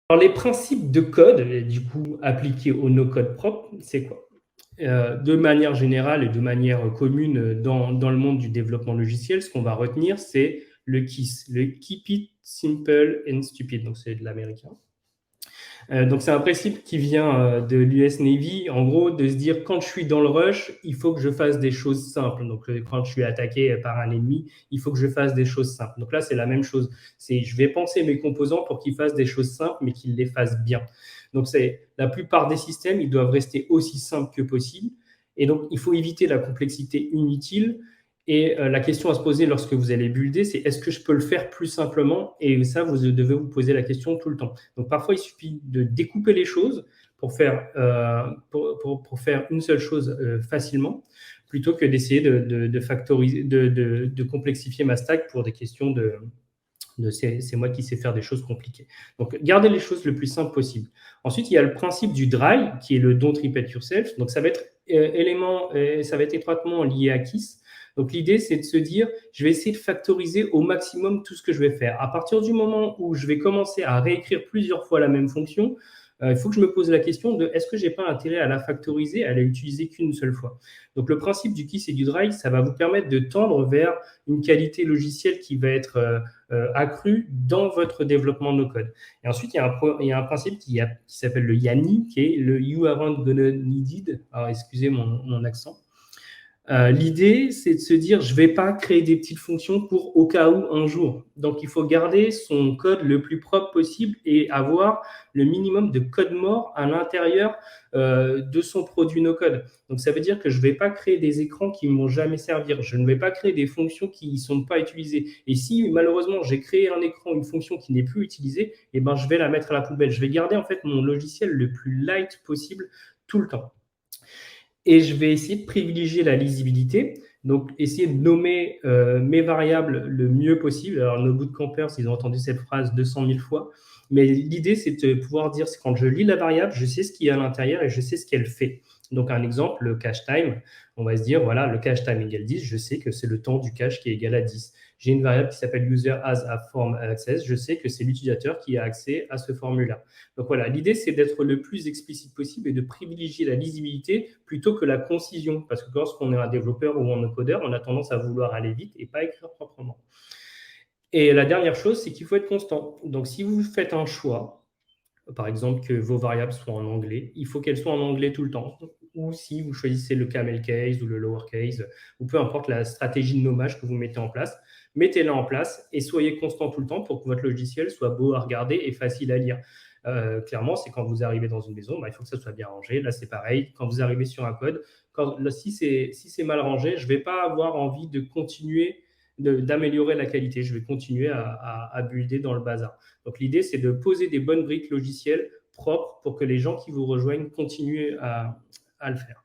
Alors les principes de code, et du coup appliqués au no-code propre, c'est quoi? De manière générale et de manière commune dans le monde du développement logiciel, ce qu'on va retenir, c'est le KISS, le Keep It Simple and Stupid, donc c'est de l'américain. Donc c'est un principe qui vient de l'US Navy, en gros, de se dire quand je suis dans le rush, il faut que je fasse des choses simples. Donc quand je suis attaqué par un ennemi, il faut que je fasse des choses simples. Donc là, c'est la même chose. C'est je vais penser mes composants pour qu'ils fassent des choses simples, mais qu'ils les fassent bien. Donc c'est la plupart des systèmes, ils doivent rester aussi simples que possible. Et donc il faut éviter la complexité inutile. Et la question à se poser lorsque vous allez builder, c'est est-ce que je peux le faire plus simplement? Et ça, vous devez vous poser la question tout le temps. Donc parfois, il suffit de découper les choses pour faire, pour faire une seule chose facilement, plutôt que d'essayer de factoriser, de complexifier ma stack pour des questions de c'est moi qui sais faire des choses compliquées. Donc, gardez les choses le plus simple possible. Ensuite, il y a le principe du dry, qui est le don't repeat yourself. Donc, ça va être ça va être étroitement lié à KISS. Donc, l'idée, c'est de se dire, je vais essayer de factoriser au maximum tout ce que je vais faire. À partir du moment où je vais commencer à réécrire plusieurs fois la même fonction, il faut que je me pose la question de est-ce que j'ai pas intérêt à la factoriser, à la utiliser qu'une seule fois. Donc, le principe du KISS et du dry, ça va vous permettre de tendre vers une qualité logicielle qui va être accrue dans votre développement no-code. Et ensuite, il y a un principe qui s'appelle le YANI, qui est le You Aren't Gonna Need It. Alors, excusez mon accent. L'idée, c'est de se dire, je ne vais pas créer des petites fonctions pour au cas où un jour. Donc, il faut garder son code le plus propre possible et avoir le minimum de code mort à l'intérieur de son produit no-code. Donc, ça veut dire que je ne vais pas créer des écrans qui ne vont jamais servir. Je ne vais pas créer des fonctions qui ne sont pas utilisées. Et si, malheureusement, j'ai créé un écran, une fonction qui n'est plus utilisée, eh ben, je vais la mettre à la poubelle. Je vais garder, en fait, mon logiciel le plus light possible tout le temps. Et je vais essayer de privilégier la lisibilité, donc essayer de nommer mes variables le mieux possible. Alors, nos bootcampers, ils ont entendu cette phrase 200 000 fois, mais l'idée, c'est de pouvoir dire, c'est quand je lis la variable, je sais ce qu'il y a à l'intérieur et je sais ce qu'elle fait. Donc, un exemple, le cache time, on va se dire, voilà, le cache time égale 10, je sais que c'est le temps du cache qui est égal à 10. J'ai une variable qui s'appelle user as a form access, je sais que c'est l'utilisateur qui a accès à ce formulaire. Donc voilà, l'idée, c'est d'être le plus explicite possible et de privilégier la lisibilité plutôt que la concision. Parce que lorsqu'on est un développeur ou un codeur, on a tendance à vouloir aller vite et pas écrire proprement. Et la dernière chose, c'est qu'il faut être constant. Donc si vous faites un choix, par exemple que vos variables soient en anglais, il faut qu'elles soient en anglais tout le temps. Ou si vous choisissez le camel case ou le lowercase, ou peu importe la stratégie de nommage que vous mettez en place, mettez-la en place et soyez constant tout le temps pour que votre logiciel soit beau à regarder et facile à lire. Clairement, c'est quand vous arrivez dans une maison, il faut que ça soit bien rangé. Là, c'est pareil. Quand vous arrivez sur un code, si c'est mal rangé, je ne vais pas avoir envie de continuer d'améliorer la qualité. Je vais continuer à builder dans le bazar. Donc l'idée, c'est de poser des bonnes briques logicielles propres pour que les gens qui vous rejoignent continuent à le faire.